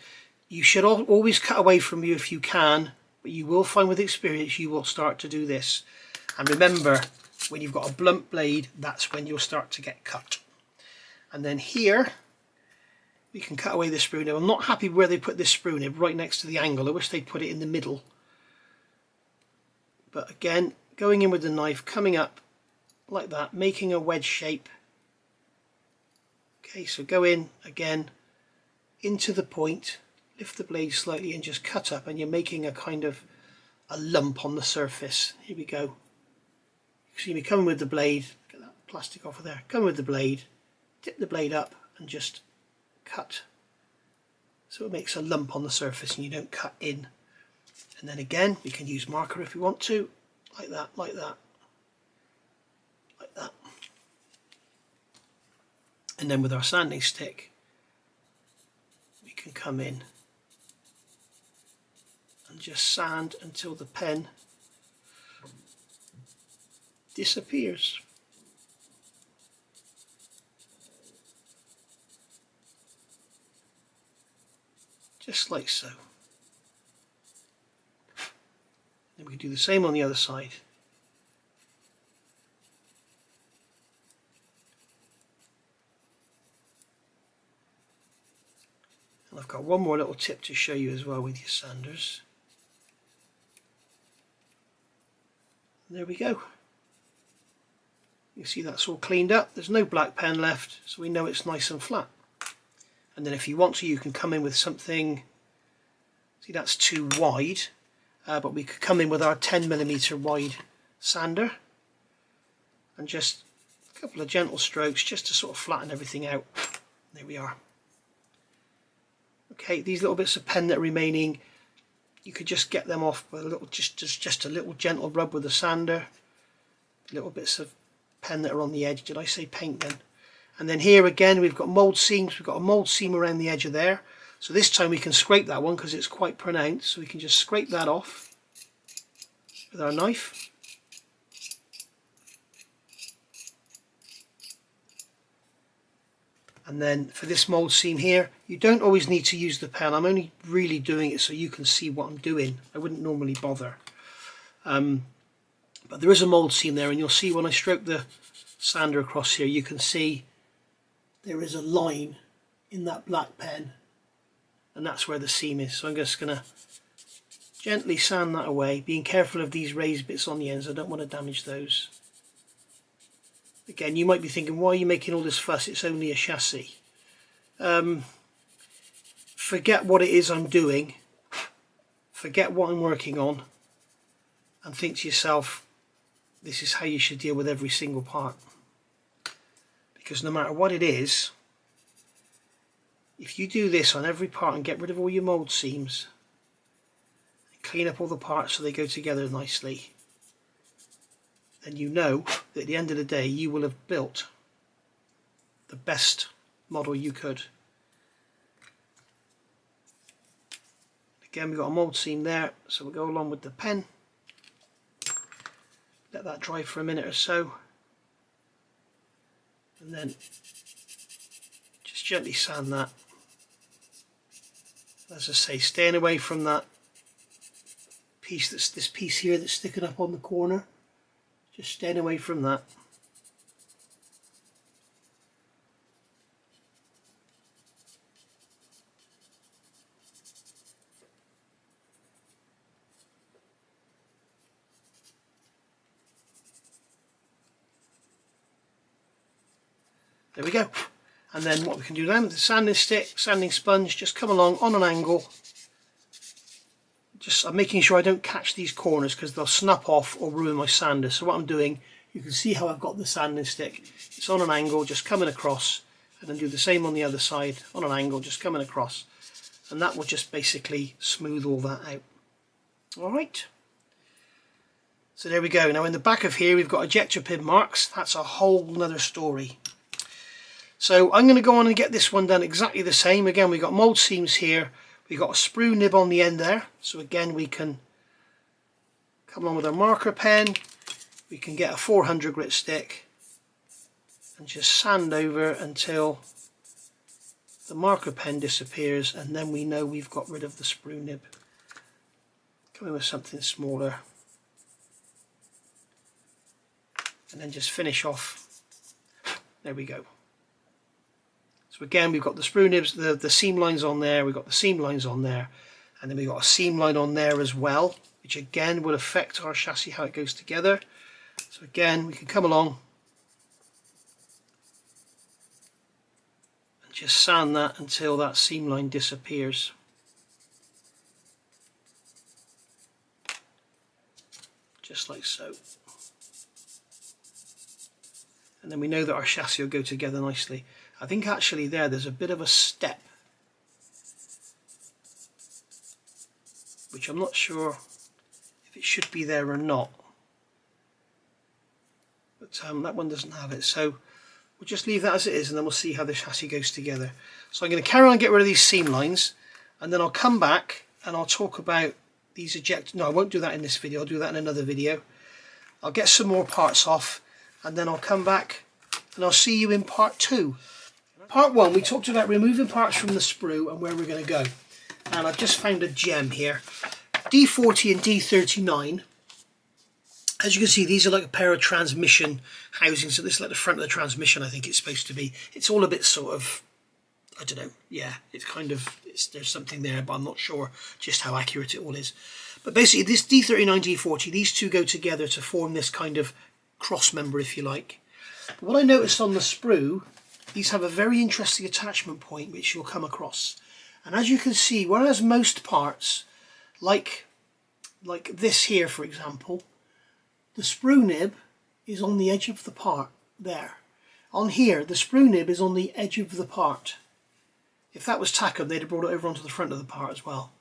You should always cut away from you if you can, but you will find with experience you will start to do this. And remember, when you've got a blunt blade, that's when you'll start to get cut. And then here we can cut away the sprue nib. I'm not happy where they put this sprue nib right next to the angle. I wish they'd put it in the middle. But again, going in with the knife, coming up like that, making a wedge shape. Okay, so go in again into the point, lift the blade slightly and just cut up, and you're making a kind of a lump on the surface. Here we go. You see me coming with the blade, get that plastic off of there, come with the blade, dip the blade up and just cut. So it makes a lump on the surface and you don't cut in. And then again, we can use marker if we want to, like that, like that, like that. And then with our sanding stick, we can come in and just sand until the pen disappears. Just like so. Then we can do the same on the other side. And I've got one more little tip to show you as well with your sanders. And there we go. You see that's all cleaned up. There's no black pen left, so we know it's nice and flat. And then if you want to, you can come in with something, see that's too wide, but we could come in with our 10mm wide sander and just a couple of gentle strokes just to sort of flatten everything out. There we are. Okay, these little bits of pen that are remaining, you could just get them off with a little, just a little gentle rub with the sander. Little bits of pen that are on the edge. Did I say paint then? And then here again we've got mould seams. We've got a mould seam around the edge of there. So this time we can scrape that one because it's quite pronounced. So we can just scrape that off with our knife. And then for this mould seam here, you don't always need to use the pen. I'm only really doing it so you can see what I'm doing. I wouldn't normally bother. But there is a mould seam there, and you'll see when I stroke the sander across here, you can see there is a line in that black pen, and that's where the seam is. So I'm just going to gently sand that away, being careful of these raised bits on the ends. I don't want to damage those. Again, you might be thinking, why are you making all this fuss? It's only a chassis. Forget what it is I'm doing forget what I'm working on and think to yourself, this is how you should deal with every single part. Because no matter what it is, if you do this on every part and get rid of all your mould seams, and clean up all the parts so they go together nicely, then you know that at the end of the day you will have built the best model you could. Again, we've got a mould seam there, so we'll go along with the pen, let that dry for a minute or so, and then just gently sand that. As I say, staying away from that piece, this piece here that's sticking up on the corner, just staying away from that. There we go. And then what we can do then with the sanding stick, sanding sponge, just come along on an angle. I'm making sure I don't catch these corners because they'll snap off or ruin my sander. So what I'm doing, you can see how I've got the sanding stick. It's on an angle, just coming across, and then do the same on the other side, on an angle, just coming across. And that will just basically smooth all that out. Alright. So there we go. Now in the back of here we've got ejector pin marks. That's a whole nother story. So I'm going to go on and get this one done exactly the same. Again, we've got mould seams here. We've got a sprue nib on the end there. So again, we can come on with our marker pen. We can get a 400 grit stick and just sand over until the marker pen disappears, and then we know we've got rid of the sprue nib. Come in with something smaller. And then just finish off. There we go. So again, we've got the sprue nibs, the seam lines on there, we've got the seam lines on there, and then we've got a seam line on there as well, which again will affect our chassis, how it goes together. So again, we can come along and just sand that until that seam line disappears. Just like so. And then we know that our chassis will go together nicely. I think actually there's a bit of a step, which I'm not sure if it should be there or not, but that one doesn't have it, so we'll just leave that as it is, and then we'll see how the chassis goes together. So I'm going to carry on and get rid of these seam lines, and then I'll come back and I'll talk about these no, I won't do that in this video, I'll do that in another video. I'll get some more parts off, and then I'll come back and I'll see you in part 2. Part 1, we talked about removing parts from the sprue and where we're going to go. And I've just found a gem here. D40 and D39. As you can see, these are like a pair of transmission housings. So this is like the front of the transmission, I think it's supposed to be. It's all a bit sort of, I don't know, yeah, it's kind of, there's something there, but I'm not sure just how accurate it all is. But basically, this D39, D40, these two go together to form this kind of cross member, if you like. But what I noticed on the sprue, these have a very interesting attachment point which you'll come across. And as you can see, whereas most parts, like this here for example, the sprue nib is on the edge of the part there. On here, the sprue nib is on the edge of the part. If that was Takom, they'd have brought it over onto the front of the part as well.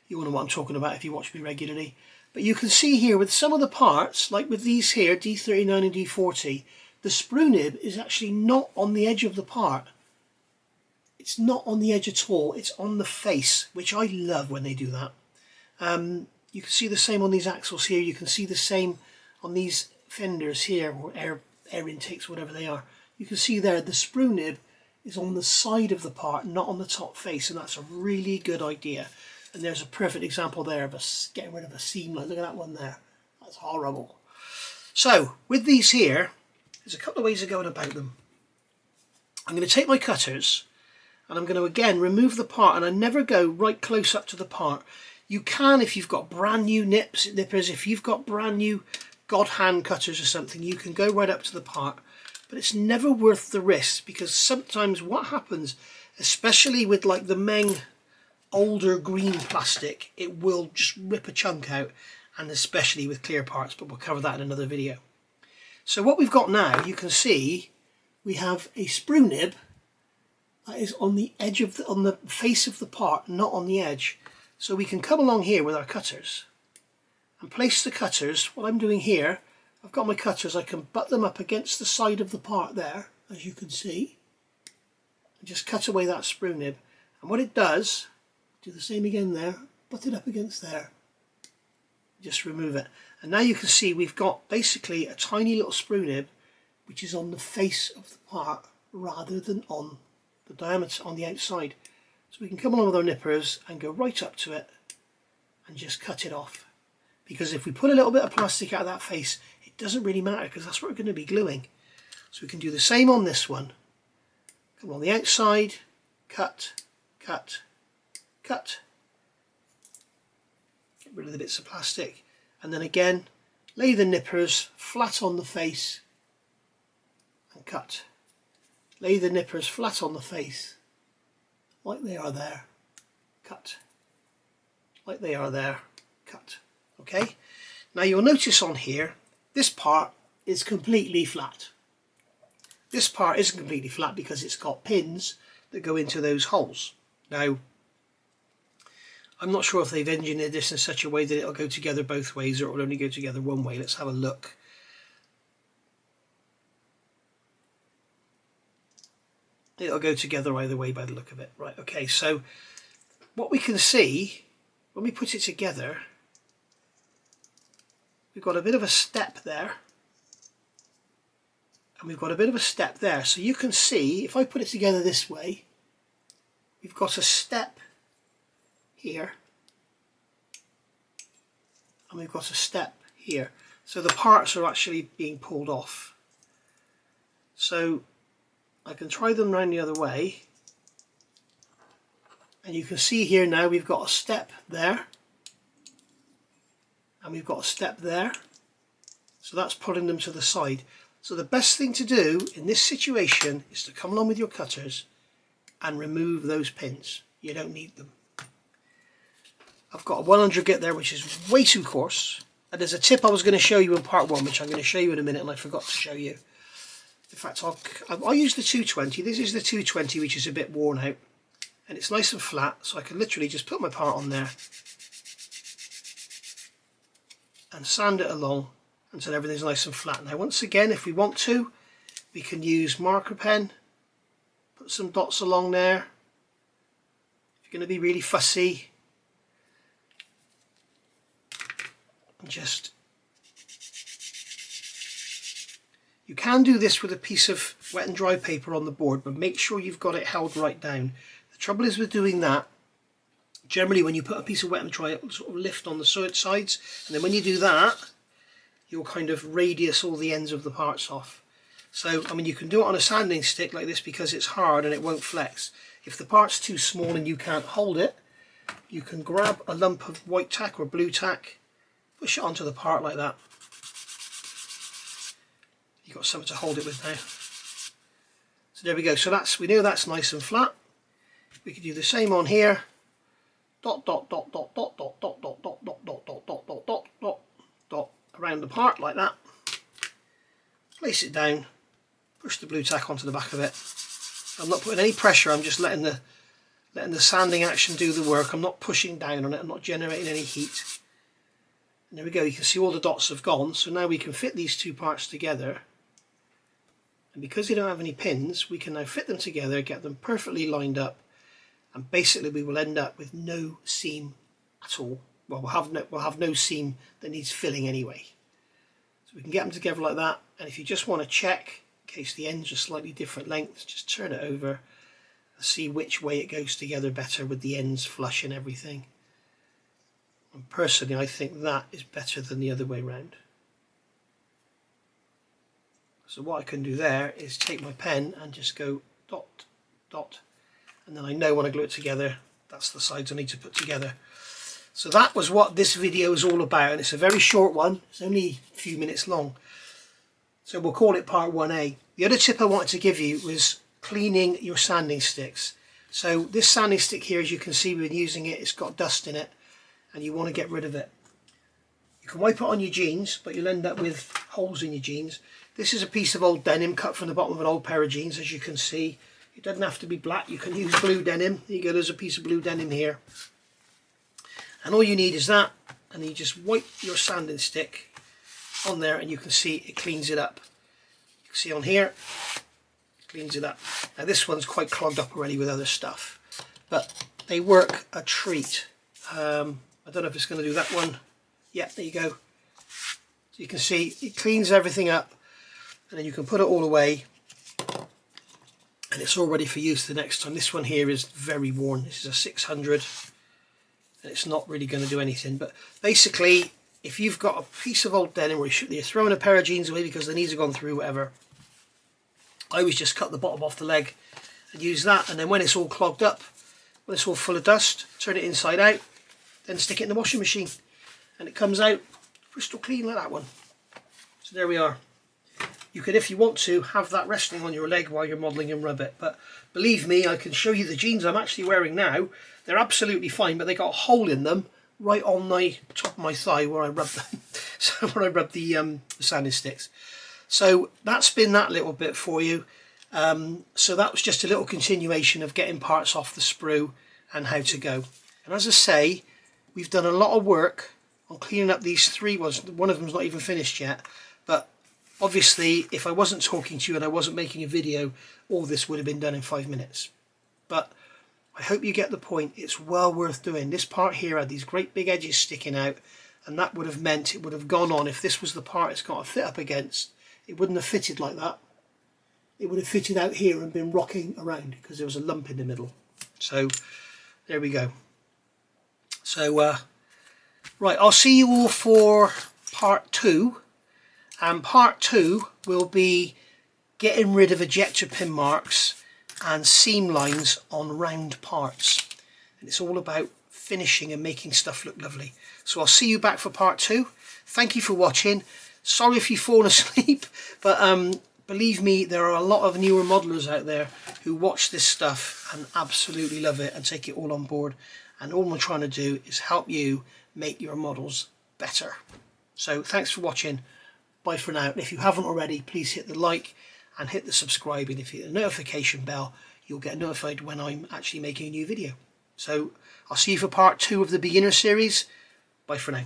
You will know what I'm talking about if you watch me regularly. But you can see here with some of the parts, like with these here, D39 and D40, the sprue nib is actually not on the edge of the part. It's not on the edge at all, it's on the face, which I love when they do that. You can see the same on these axles here, you can see the same on these fenders here, or air intakes, whatever they are. You can see there the sprue nib is on the side of the part, not on the top face, and that's a really good idea. And there's a perfect example there of us getting rid of a seam line. Look at that one there. That's horrible. So, with these here, there's a couple of ways of going about them. I'm going to take my cutters and I'm going to again remove the part, and I never go right close up to the part. You can if you've got brand new nippers, if you've got brand new God hand cutters or something, you can go right up to the part, but it's never worth the risk, because sometimes what happens, especially with like the Meng older green plastic, it will just rip a chunk out, and especially with clear parts, but we'll cover that in another video. So what we've got now, you can see we have a sprue nib that is on the edge of on the face of the part, not on the edge. So we can come along here with our cutters and place the cutters. What I'm doing here, I've got my cutters, I can butt them up against the side of the part there, as you can see, and just cut away that sprue nib. And what it does, do the same again there, butt it up against there, just remove it. And now you can see we've got basically a tiny little sprue nib which is on the face of the part rather than on the diameter on the outside. So we can come along with our nippers and go right up to it and just cut it off. Because if we put a little bit of plastic out of that face, it doesn't really matter because that's what we're going to be gluing. So we can do the same on this one. Come on the outside, cut, cut, cut. Get rid of the bits of plastic. And then again, lay the nippers flat on the face and cut. Lay the nippers flat on the face, like they are there, cut. Like they are there, cut. Okay, now you'll notice on here, this part is completely flat. This part isn't completely flat because it's got pins that go into those holes. Now, I'm not sure if they've engineered this in such a way that it'll go together both ways or it will only go together one way. Let's have a look. It'll go together either way by the look of it. Right, okay, so what we can see when we put it together, we've got a bit of a step there and we've got a bit of a step there. So you can see, if I put it together this way, we've got a step here and we've got a step here. So the parts are actually being pulled off. So I can try them round the other way, and you can see here now we've got a step there and we've got a step there, so that's pulling them to the side. So the best thing to do in this situation is to come along with your cutters and remove those pins. You don't need them. I've got a 100 grit there which is way too coarse, and there's a tip I was going to show you in part 1 which I'm going to show you in a minute and I forgot to show you. In fact, I'll use the 220. This is the 220 which is a bit worn out and it's nice and flat, so I can literally just put my part on there and sand it along until everything's nice and flat. Now once again, if we want to, we can use marker pen, put some dots along there. If you're going to be really fussy, and just, you can do this with a piece of wet and dry paper on the board, but make sure you've got it held right down. The trouble is with doing that, generally when you put a piece of wet and dry, it will sort of lift on the sides, and then when you do that, you'll kind of radius all the ends of the parts off. So, I mean, you can do it on a sanding stick like this because it's hard and it won't flex. If the part's too small and you can't hold it, you can grab a lump of white tack or blue tack, push it onto the part like that. You've got something to hold it with now. So there we go. So that's, we know that's nice and flat. We could do the same on here. Dot, dot, dot, dot, dot, dot, dot, dot, dot, dot, dot, dot, dot, dot, dot, dot, dot, around the part like that. Place it down. Push the blue tack onto the back of it. I'm not putting any pressure. I'm just letting the sanding action do the work. I'm not pushing down on it. I'm not generating any heat. And there we go. You can see all the dots have gone. So now we can fit these two parts together. And because they don't have any pins, we can now fit them together, get them perfectly lined up, and basically we will end up with no seam at all. Well, we'll have no seam that needs filling anyway. So we can get them together like that, and if you just want to check, in case the ends are slightly different lengths, just turn it over and see which way it goes together better with the ends flush and everything. And personally, I think that is better than the other way round. So what I can do there is take my pen and just go dot, dot, and then I know when I glue it together, that's the sides I need to put together. So that was what this video is all about, and it's a very short one. It's only a few minutes long. So we'll call it part 1A. The other tip I wanted to give you was cleaning your sanding sticks. So this sanding stick here, as you can see, we've been using it, it's got dust in it and you want to get rid of it. You can wipe it on your jeans, but you'll end up with holes in your jeans. This is a piece of old denim cut from the bottom of an old pair of jeans, as you can see. It doesn't have to be black, you can use blue denim. There you go, there's a piece of blue denim here. And all you need is that, and you just wipe your sanding stick on there and you can see it cleans it up. You can see on here, it cleans it up. Now this one's quite clogged up already with other stuff, but they work a treat. I don't know if it's going to do that one. Yeah, there you go. So you can see it cleans everything up, and then you can put it all away and it's all ready for use the next time. This one here is very worn. This is a 600 and it's not really going to do anything, but basically if you've got a piece of old denim where you're throwing a pair of jeans away because the knees have gone through, whatever, I always just cut the bottom off the leg and use that, and then when it's all clogged up, when it's all full of dust, turn it inside out, then stick it in the washing machine and it comes out crystal clean like that one. So there we are. You could, if you want to, have that resting on your leg while you're modelling and rub it, but believe me, I can show you the jeans I'm actually wearing now. They're absolutely fine, but they got a hole in them right on the top of my thigh where I rub them. So where I rub the sanding sticks. So that's been that little bit for you. So that was just a little continuation of getting parts off the sprue and how to go. And as I say, we've done a lot of work on cleaning up these three ones. One of them's not even finished yet, but obviously if I wasn't talking to you and I wasn't making a video, all this would have been done in 5 minutes. But I hope you get the point. It's well worth doing. This part here had these great big edges sticking out, and that would have meant it would have gone on. If this was the part it's got to fit up against, it wouldn't have fitted like that. It would have fitted out here and been rocking around because there was a lump in the middle. So there we go. So right, I'll see you all for part 2, and part 2 will be getting rid of ejector pin marks and seam lines on round parts, and it's all about finishing and making stuff look lovely. So I'll see you back for part 2. Thank you for watching. Sorry if you've fallen asleep, but believe me, there are a lot of newer modelers out there who watch this stuff and absolutely love it and take it all on board, and all I'm trying to do is help you make your models better. So thanks for watching. Bye for now. And if you haven't already, please hit the like and hit the subscribe, and if you hit the notification bell, you'll get notified when I'm actually making a new video. So I'll see you for part 2 of the beginner series. Bye for now.